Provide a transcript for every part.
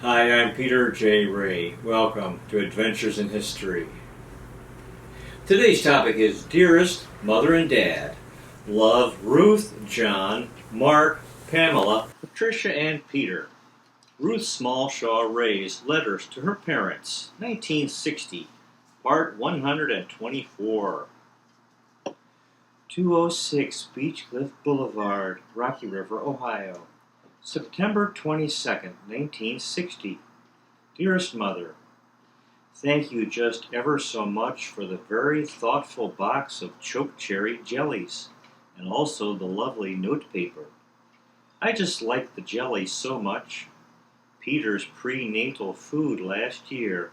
Hi, I'm Peter J. Ray. Welcome to Adventures in History. Today's topic is Dearest, Mother and Dad. Love, Ruth, John, Mark, Pamela, Patricia, and Peter. Ruth Smallshaw Ray's Letters to Her Parents, 1960, Part 124. 206 Beechcliff Boulevard, Rocky River, Ohio. September 22nd, 1960. Dearest Mother, thank you just ever so much for the very thoughtful box of chokecherry jellies, and also the lovely notepaper. I just liked the jelly so much. Peter's prenatal food last year,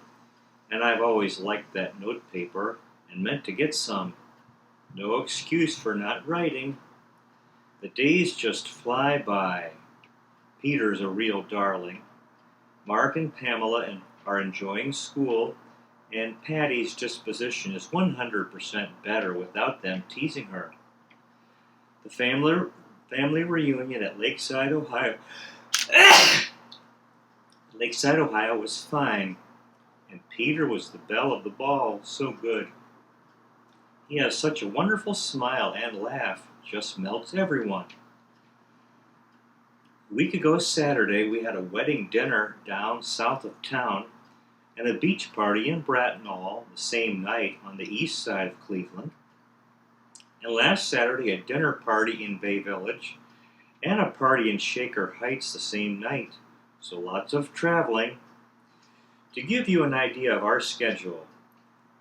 and I've always liked that notepaper and meant to get some. No excuse for not writing. The days just fly by. Peter's a real darling. Mark and Pamela are enjoying school, and Patti's disposition is 100% better without them teasing her. The family reunion at Lakeside, Ohio was fine, and Peter was the belle of the ball, so good. He has such a wonderful smile and laugh, just melts everyone. A week ago Saturday, we had a wedding dinner down south of town and a beach party in Bracknell the same night on the east side of Cleveland. And last Saturday, a dinner party in Bay Village and a party in Shaker Heights the same night. So lots of traveling. To give you an idea of our schedule,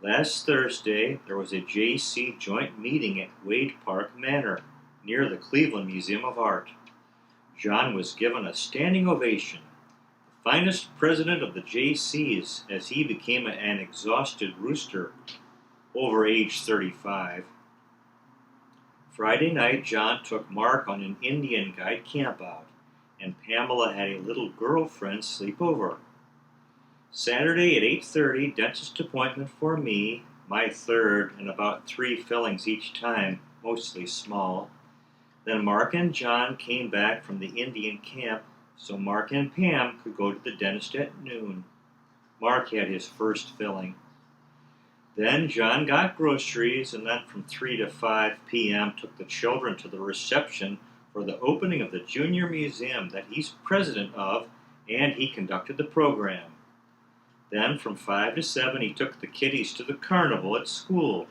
last Thursday there was a JC joint meeting at Wade Park Manor near the Cleveland Museum of Art. John was given a standing ovation, the finest president of the JCs, as he became an exhausted rooster over age 35. Friday night, John took Mark on an Indian guide campout, and Pamela had a little girlfriend sleep over. Saturday at 8:30, dentist appointment for me, my third, and about 3 fillings each time, mostly small. Then Mark and John came back from the Indian camp, so Mark and Pam could go to the dentist at noon. Mark had his first filling. Then John got groceries, and then from 3 to 5 p.m. took the children to the reception for the opening of the junior museum that he's president of, and he conducted the program. Then from 5 to 7 he took the kiddies to the carnival at school.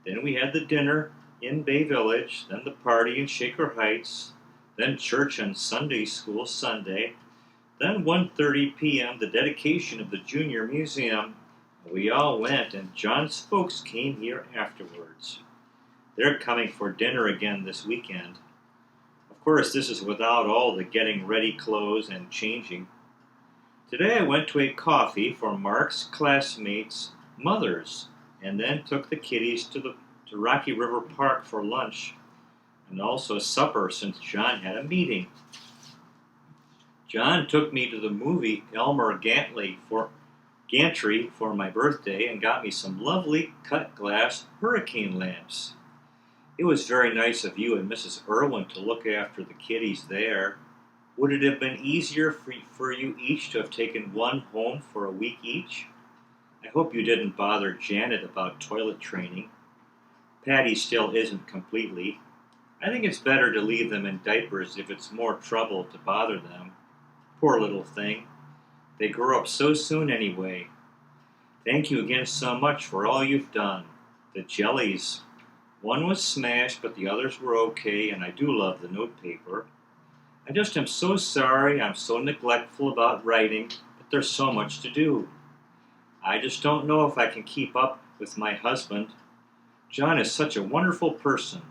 Then we had the dinner in Bay Village, then the party in Shaker Heights, then church and Sunday school Sunday, then 1:30 p.m. the dedication of the junior museum. We all went, and John's folks came here afterwards. They're coming for dinner again this weekend. Of course, this is without all the getting ready clothes and changing. Today I went to a coffee for Mark's classmates' mothers, and then took the kiddies to Rocky River Park for lunch, and also supper since John had a meeting. John took me to the movie Elmer Gantry for my birthday and got me some lovely cut glass hurricane lamps. It was very nice of you and Mrs. Irwin to look after the kiddies there. Would it have been easier for you each to have taken one home for a week each? I hope you didn't bother Janet about toilet training. Patti still isn't completely. I think it's better to leave them in diapers if it's more trouble to bother them. Poor little thing. They grow up so soon anyway. Thank you again so much for all you've done. The jellies. One was smashed, but the others were okay, and I do love the notepaper. I just am so sorry I'm so neglectful about writing, but there's so much to do. I just don't know if I can keep up with my husband. John is such a wonderful person,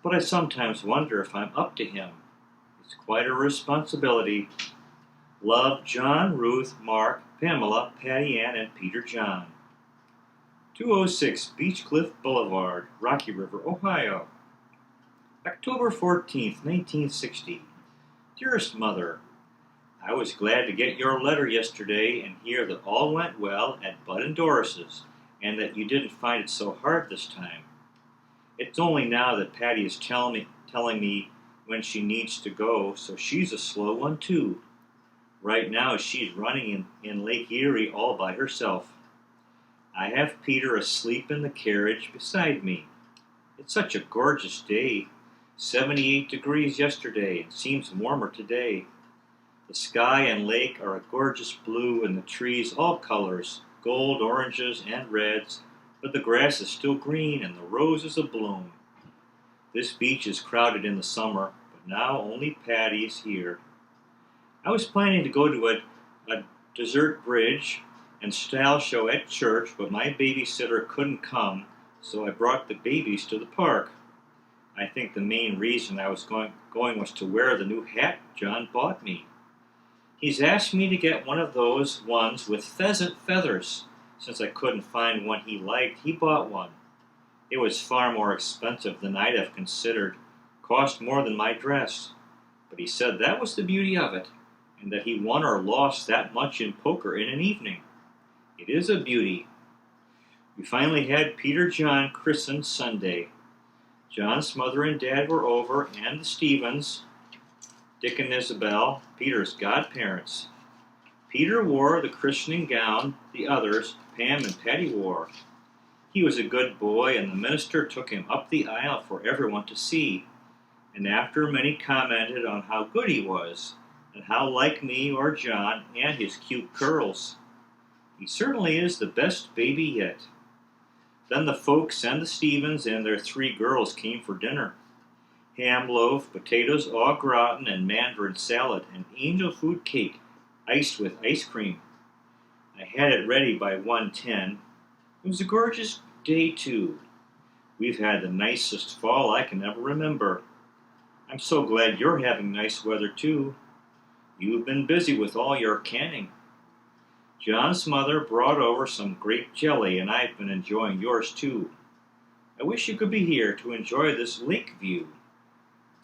but I sometimes wonder if I'm up to him. It's quite a responsibility. Love, John, Ruth, Mark, Pamela, Patti Ann, and Peter John. 206 Beechcliff Boulevard, Rocky River, Ohio. October 14th, 1960. Dearest Mother, I was glad to get your letter yesterday and hear that all went well at Bud and Doris's, and that you didn't find it so hard this time. It's only now that Patti is telling me when she needs to go, so she's a slow one too. Right now she's running in Lake Erie all by herself. I have Peter asleep in the carriage beside me. It's such a gorgeous day. 78 degrees yesterday and seems warmer today. The sky and lake are a gorgeous blue and the trees all colors, gold, oranges, and reds, but the grass is still green and the roses abloom. This beach is crowded in the summer, but now only Patti is here. I was planning to go to a dessert bridge and style show at church, but my babysitter couldn't come, so I brought the babies to the park. I think the main reason I was going was to wear the new hat John bought me. He's asked me to get one of those ones with pheasant feathers. Since I couldn't find one he liked, he bought one. It was far more expensive than I'd have considered, cost more than my dress. But he said that was the beauty of it, and that he won or lost that much in poker in an evening. It is a beauty. We finally had Peter John christened Sunday. John's mother and dad were over, and the Stevens, Dick and Isabel, Peter's godparents. Peter wore the christening gown the others, Pam and Patti, wore. He was a good boy, and the minister took him up the aisle for everyone to see. And after many commented on how good he was, and how like me or John and his cute curls. He certainly is the best baby yet. Then the folks and the Stevens and their 3 girls came for dinner. Ham loaf, potatoes au gratin, and mandarin salad, and angel food cake, iced with ice cream. I had it ready by 1:10. It was a gorgeous day, too. We've had the nicest fall I can ever remember. I'm so glad you're having nice weather, too. You've been busy with all your canning. John's mother brought over some grape jelly, and I've been enjoying yours, too. I wish you could be here to enjoy this lake view.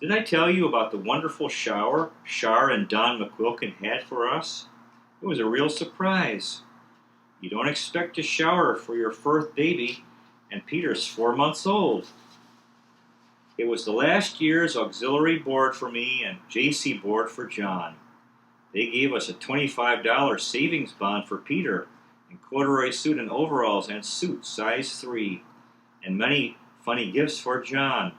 Did I tell you about the wonderful shower Shar and Don McQuilkin had for us? It was a real surprise. You don't expect to shower for your 4th baby, and Peter's 4 months old. It was the last year's auxiliary board for me and JC board for John. They gave us a $25 savings bond for Peter, and corduroy suit and overalls and suit size 3, and many funny gifts for John.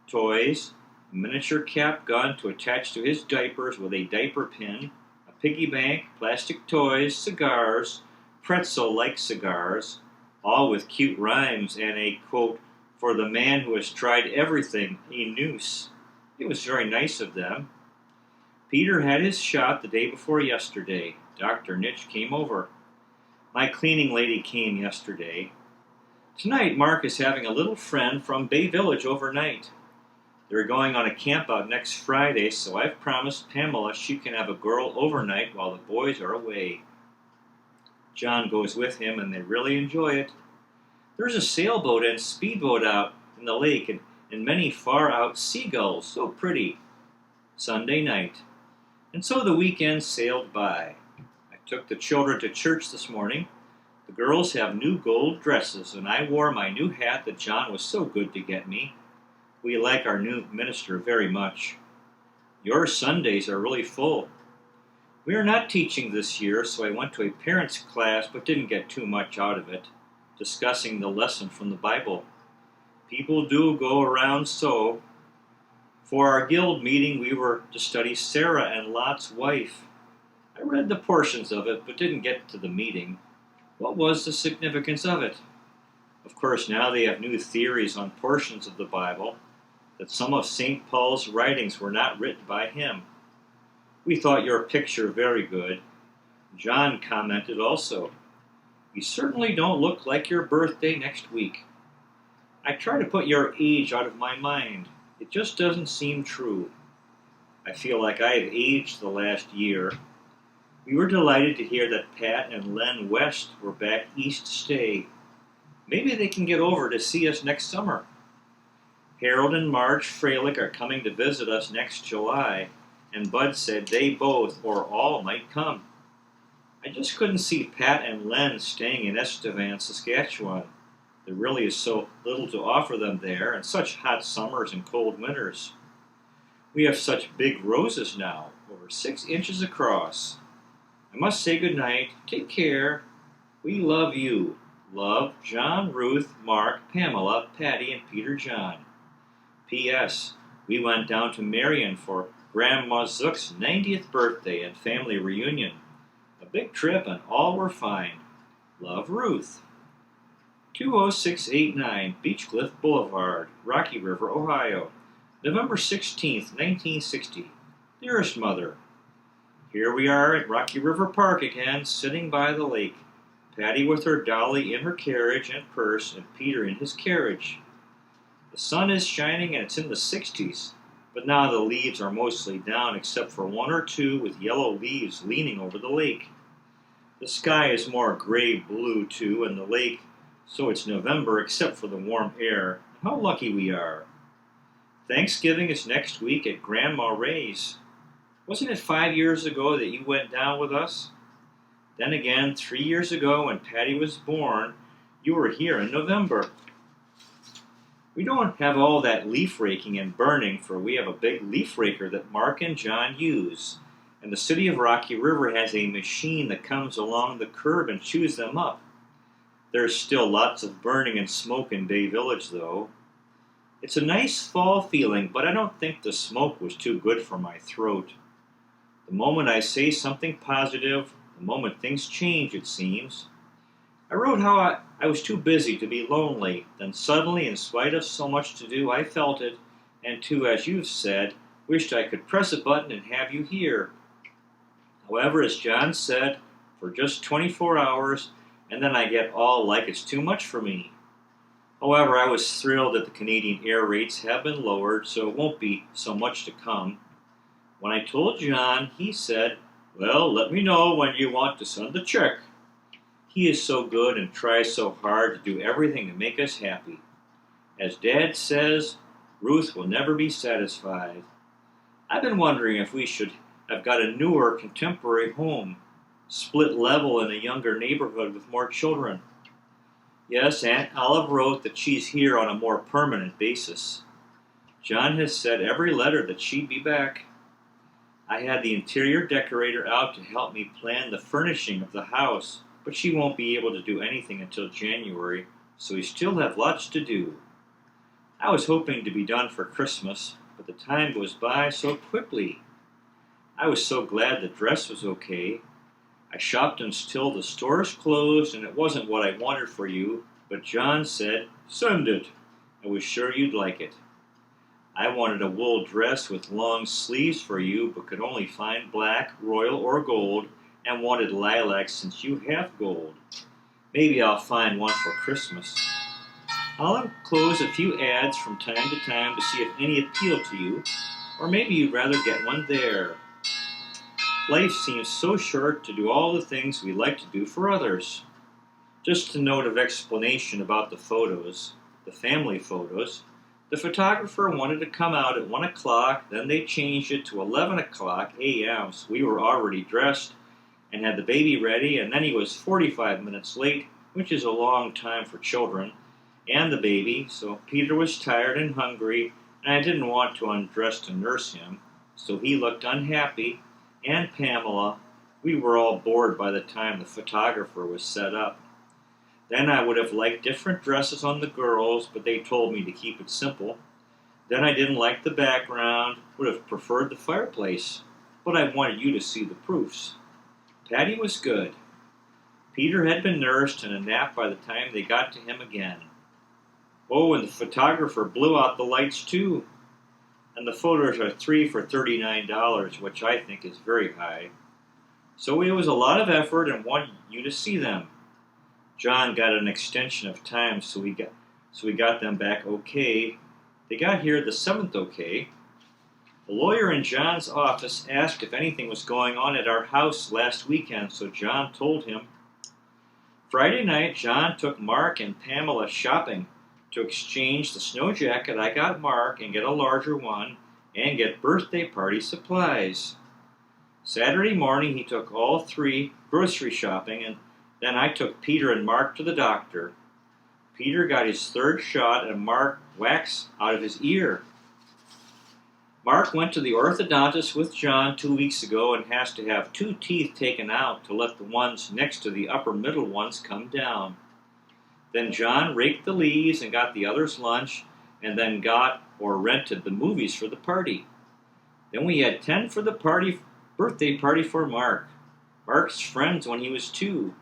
Toys, a miniature cap gun to attach to his diapers with a diaper pin, a piggy bank, plastic toys, cigars, pretzel-like cigars, all with cute rhymes, and a, quote, for the man who has tried everything, a noose. It was very nice of them. Peter had his shot the day before yesterday. Dr. Nitch came over. My cleaning lady came yesterday. Tonight, Mark is having a little friend from Bay Village overnight. They're going on a camp out next Friday, so I've promised Pamela she can have a girl overnight while the boys are away. John goes with him, and they really enjoy it. There's a sailboat and speedboat out in the lake, and many far-out seagulls, so pretty. Sunday night. And so the weekend sailed by. I took the children to church this morning. The girls have new gold dresses, and I wore my new hat that John was so good to get me. We like our new minister very much. Your Sundays are really full. We are not teaching this year, so I went to a parents' class but didn't get too much out of it, discussing the lesson from the Bible. People do go around so. For our guild meeting, we were to study Sarah and Lot's wife. I read the portions of it, but didn't get to the meeting. What was the significance of it? Of course, now they have new theories on portions of the Bible, that some of St. Paul's writings were not written by him. We thought your picture very good. John commented also, you certainly don't look like your birthday next week. I try to put your age out of my mind. It just doesn't seem true. I feel like I have aged the last year. We were delighted to hear that Pat and Len West were back east to stay. Maybe they can get over to see us next summer. Harold and Marge Freilich are coming to visit us next July, and Bud said they both or all might come. I just couldn't see Pat and Len staying in Estevan, Saskatchewan. There really is so little to offer them there, and such hot summers and cold winters. We have such big roses now, over 6 inches across. I must say good night. Take care. We love you. Love, John, Ruth, Mark, Pamela, Patti, and Peter John. P.S. We went down to Marion for Grandma Zook's 90th birthday and family reunion. A big trip and all were fine. Love, Ruth. 20689 Beechcliff Boulevard, Rocky River, Ohio. November 16th, 1960. Dearest Mother, here we are at Rocky River Park again, sitting by the lake. Patti with her dolly in her carriage and purse, and Peter in his carriage. The sun is shining and it's in the 60s, but now the leaves are mostly down except for one or two with yellow leaves leaning over the lake. The sky is more gray-blue too, and the lake, so it's November except for the warm air. How lucky we are. Thanksgiving is next week at Grandma Ray's. Wasn't it 5 years ago that you went down with us? Then again, 3 years ago when Patti was born, you were here in November. We don't have all that leaf raking and burning, for we have a big leaf raker that Mark and John use, and the city of Rocky River has a machine that comes along the curb and chews them up. There's still lots of burning and smoke in Bay Village, though. It's a nice fall feeling, but I don't think the smoke was too good for my throat. The moment I say something positive, the moment things change, it seems. I wrote how I was too busy to be lonely, then suddenly, in spite of so much to do, I felt it, and too, as you've said, wished I could press a button and have you here. However, as John said, for just 24 hours, and then I get all like it's too much for me. However, I was thrilled that the Canadian air rates have been lowered, so it won't be so much to come. When I told John, he said, "Well, let me know when you want to send the check." He is so good and tries so hard to do everything to make us happy. As Dad says, Ruth will never be satisfied. I've been wondering if we should have got a newer, contemporary home, split level in a younger neighborhood with more children. Yes, Aunt Olive wrote that she's here on a more permanent basis. John has said every letter that she'd be back. I had the interior decorator out to help me plan the furnishing of the house, but she won't be able to do anything until January, so we still have lots to do. I was hoping to be done for Christmas, but the time goes by so quickly. I was so glad the dress was okay. I shopped until the stores closed, and it wasn't what I wanted for you, but John said, "Send it. I was sure you'd like it." I wanted a wool dress with long sleeves for you, but could only find black, royal, or gold, and wanted lilac since you have gold. Maybe I'll find one for Christmas. I'll enclose a few ads from time to time to see if any appeal to you, or maybe you'd rather get one there. Life seems so short to do all the things we like to do for others. Just a note of explanation about the photos, the family photos. The photographer wanted to come out at 1 o'clock, then they changed it to 11 o'clock a.m., so we were already dressed and had the baby ready, and then he was 45 minutes late, which is a long time for children, and the baby, so Peter was tired and hungry, and I didn't want to undress to nurse him, so he looked unhappy, and Pamela. We were all bored by the time the photographer was set up. Then I would have liked different dresses on the girls, but they told me to keep it simple. Then I didn't like the background, would have preferred the fireplace, but I wanted you to see the proofs. Patti was good. Peter had been nursed and a nap by the time they got to him again. Oh, and the photographer blew out the lights too. And the photos are 3 for $39, which I think is very high. So it was a lot of effort and wanted you to see them. John got an extension of time, so we got them back okay. They got here the 7th okay. The lawyer in John's office asked if anything was going on at our house last weekend, so John told him. Friday night, John took Mark and Pamela shopping to exchange the snow jacket I got Mark and get a larger one and get birthday party supplies. Saturday morning, he took all 3 grocery shopping, and then I took Peter and Mark to the doctor. Peter got his 3rd shot and Mark wax out of his ear. Mark went to the orthodontist with John 2 weeks ago and has to have 2 teeth taken out to let the ones next to the upper middle ones come down. Then John raked the leaves and got the others lunch, and then got or rented the movies for the party. Then we had 10 for the birthday party for Mark. Mark's friends when he was 2.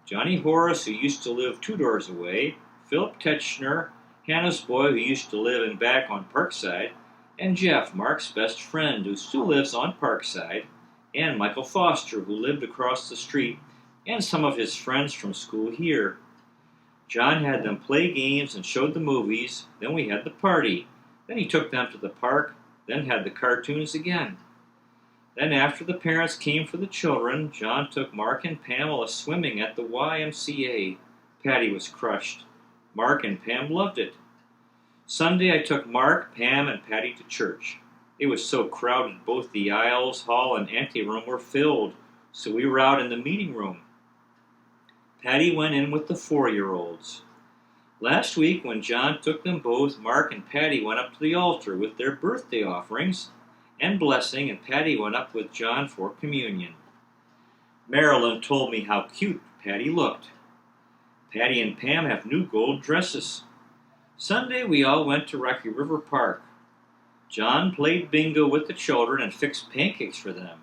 Johnny Horace, who used to live 2 doors away, Philip Tetchner, Hannah's boy, who used to live in back on Parkside, and Jeff, Mark's best friend, who still lives on Parkside, and Michael Foster, who lived across the street, and some of his friends from school here. John had them play games and showed the movies, then we had the party. Then he took them to the park, then had the cartoons again. Then after the parents came for the children, John took Mark and Pamela swimming at the YMCA. Patti was crushed. Mark and Pam loved it. Sunday I took Mark, Pam, and Patti to church. It was so crowded both the aisles, hall, and anteroom were filled, so we were out in the meeting room. Patti went in with the 4-year-olds. Last week when John took them both, Mark and Patti went up to the altar with their birthday offerings and blessing, and Patti went up with John for communion. Marilyn told me how cute Patti looked. Patti and Pam have new gold dresses. Sunday we all went to Rocky River Park. John played bingo with the children and fixed pancakes for them.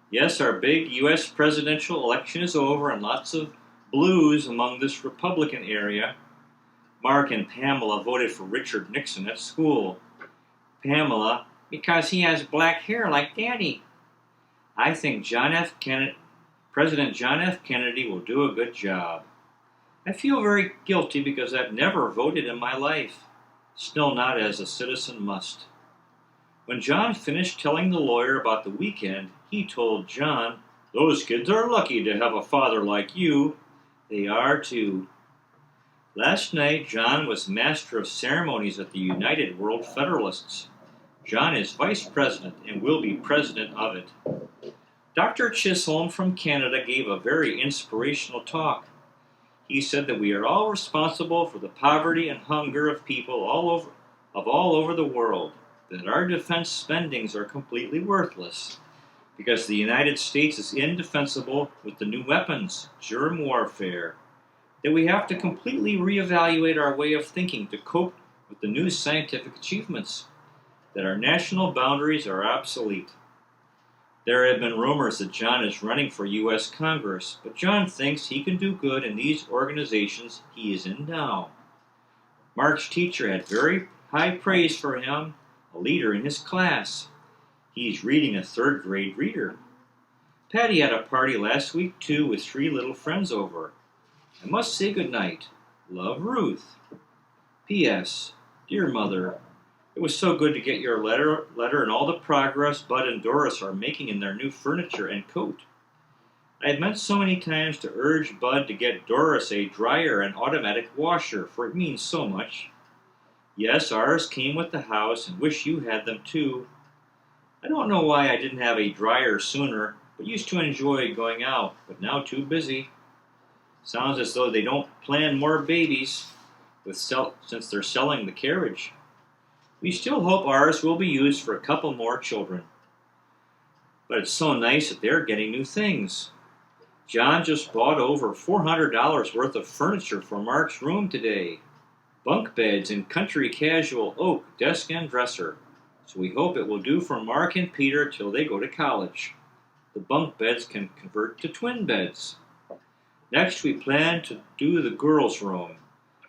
Yes, our big U.S. presidential election is over and lots of blues among this Republican area. Mark and Pamela voted for Richard Nixon at school. Pamela, because he has black hair like Daddy. I think President John F. Kennedy will do a good job. I feel very guilty because I've never voted in my life, still not as a citizen must. When John finished telling the lawyer about the weekend, he told John, "Those kids are lucky to have a father like you." They are too. Last night, John was Master of Ceremonies at the United World Federalists. John is Vice President and will be President of it. Dr. Chisholm from Canada gave a very inspirational talk. He said that we are all responsible for the poverty and hunger of people all over the world, that our defense spendings are completely worthless, because the United States is indefensible with the new weapons, germ warfare, that we have to completely reevaluate our way of thinking to cope with the new scientific achievements, that our national boundaries are obsolete. There have been rumors that John is running for U.S. Congress, but John thinks he can do good in these organizations he is in now. Mark's teacher had very high praise for him, a leader in his class. He's reading a 3rd grade reader. Patti had a party last week too with 3 little friends over. I must say goodnight. Love, Ruth. P.S. Dear Mother, it was so good to get your letter and all the progress Bud and Doris are making in their new furniture and coat. I have meant so many times to urge Bud to get Doris a dryer and automatic washer, for it means so much. Yes, ours came with the house and wish you had them too. I don't know why I didn't have a dryer sooner, but used to enjoy going out, but now too busy. Sounds as though they don't plan more babies since they're selling the carriage. We still hope ours will be used for a couple more children. But it's so nice that they're getting new things. John just bought over $400 worth of furniture for Mark's room today. Bunk beds in country casual oak desk and dresser. So we hope it will do for Mark and Peter till they go to college. The bunk beds can convert to twin beds. Next we plan to do the girls' room.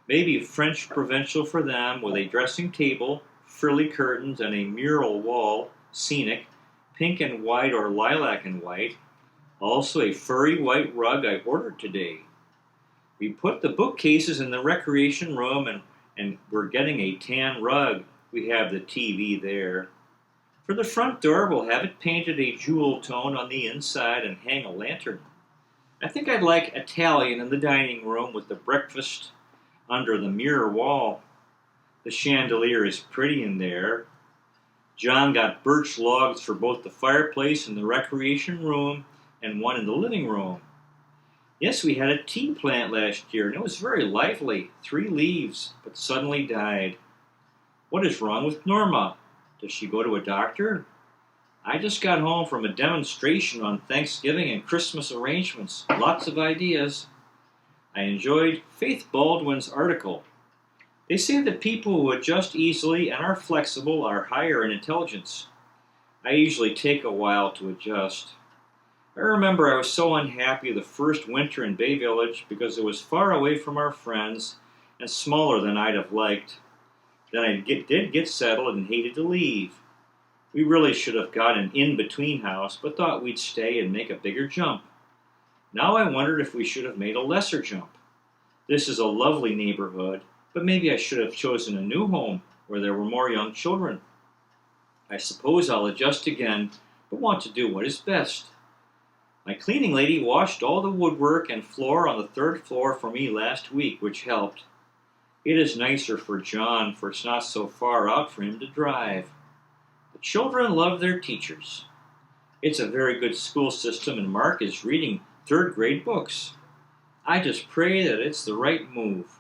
Maybe French Provincial for them with a dressing table, frilly curtains, and a mural wall, scenic, pink and white or lilac and white. Also a furry white rug I ordered today. We put the bookcases in the recreation room and we're getting a tan rug. We have the TV there. For the front door, we'll have it painted a jewel tone on the inside and hang a lantern. I think I'd like Italian in the dining room with the breakfast under the mirror wall. The chandelier is pretty in there. John got birch logs for both the fireplace and the recreation room and one in the living room. Yes, we had a tea plant last year and it was very lively, 3 leaves, but suddenly died. What is wrong with Norma? Does she go to a doctor? I just got home from a demonstration on Thanksgiving and Christmas arrangements. Lots of ideas. I enjoyed Faith Baldwin's article. They say that people who adjust easily and are flexible are higher in intelligence. I usually take a while to adjust. I remember I was so unhappy the first winter in Bay Village because it was far away from our friends and smaller than I'd have liked. Then I did get settled and hated to leave. We really should have got an in-between house, but thought we'd stay and make a bigger jump. Now I wondered if we should have made a lesser jump. This is a lovely neighborhood, but maybe I should have chosen a new home where there were more young children. I suppose I'll adjust again, but want to do what is best. My cleaning lady washed all the woodwork and floor on the third floor for me last week, which helped. It is nicer for John, for it's not so far out for him to drive. The children love their teachers. It's a very good school system, and Mark is reading third-grade books. I just pray that it's the right move.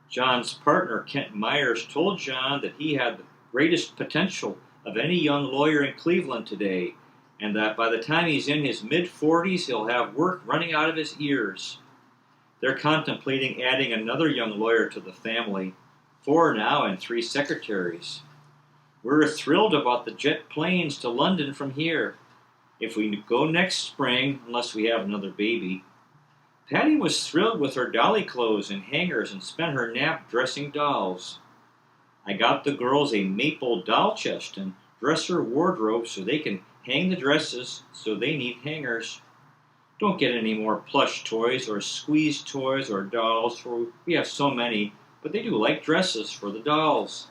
John's partner, Kent Myers, told John that he had the greatest potential of any young lawyer in Cleveland today, and that by the time he's in his mid-40s, he'll have work running out of his ears. They're contemplating adding another young lawyer to the family, 4 now and 3 secretaries. We're thrilled about the jet planes to London from here. If we go next spring, unless we have another baby. Patti was thrilled with her dolly clothes and hangers and spent her nap dressing dolls. I got the girls a maple doll chest and dresser wardrobe so they can hang the dresses, so they need hangers. Don't get any more plush toys or squeeze toys or dolls, for we have so many, but they do like dresses for the dolls.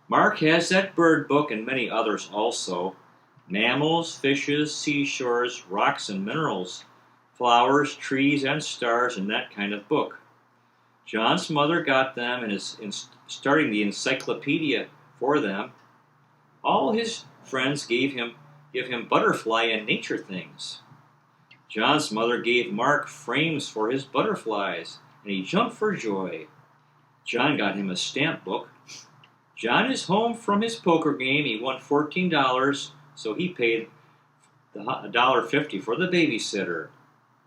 Mark has that bird book and many others also. Mammals, fishes, seashores, rocks and minerals, flowers, trees, and stars, and that kind of book. John's mother got them and is starting the encyclopedia for them. All his friends give him butterfly and nature things. John's mother gave Mark frames for his butterflies, and he jumped for joy. John got him a stamp book. John is home from his poker game. He won $14, so he paid $1.50 for the babysitter.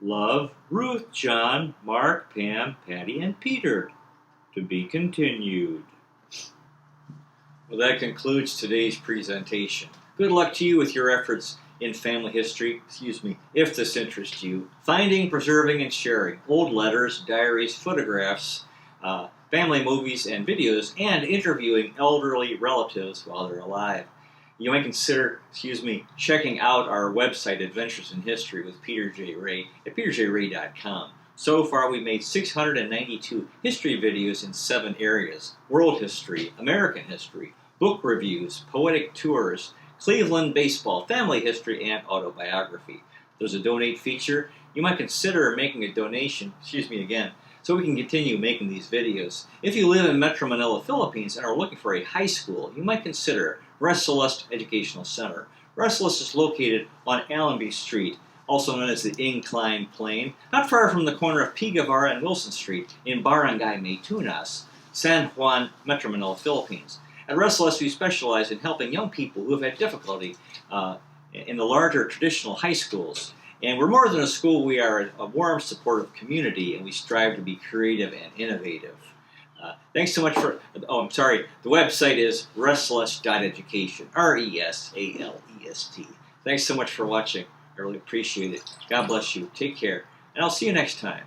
Love, Ruth, John, Mark, Pam, Patti, and Peter. To be continued. Well, that concludes today's presentation. Good luck to you with your efforts in family history, if this interests you. Finding, preserving, and sharing old letters, diaries, photographs, family movies and videos, and interviewing elderly relatives while they're alive. You might consider, checking out our website, Adventures in History with Peter J. Ray, at peterjray.com. So far, we've made 692 history videos in 7 areas: world history, American history, book reviews, poetic tours, Cleveland baseball, family history, and autobiography. There's a donate feature. You might consider making a donation, so we can continue making these videos. If you live in Metro Manila, Philippines, and are looking for a high school, you might consider Res Celeste Educational Center. Res Celeste is located on Allenby Street, also known as the Inclined Plane, not far from the corner of P. Guevara and Wilson Street in Barangay Maytunas, San Juan, Metro Manila, Philippines. At Res Celeste, we specialize in helping young people who have had difficulty in the larger traditional high schools. And we're more than a school, we are a warm, supportive community, and we strive to be creative and innovative. Thanks so much for, the website is resceleste.education, RESALEST. Thanks so much for watching. I really appreciate it. God bless you. Take care. And I'll see you next time.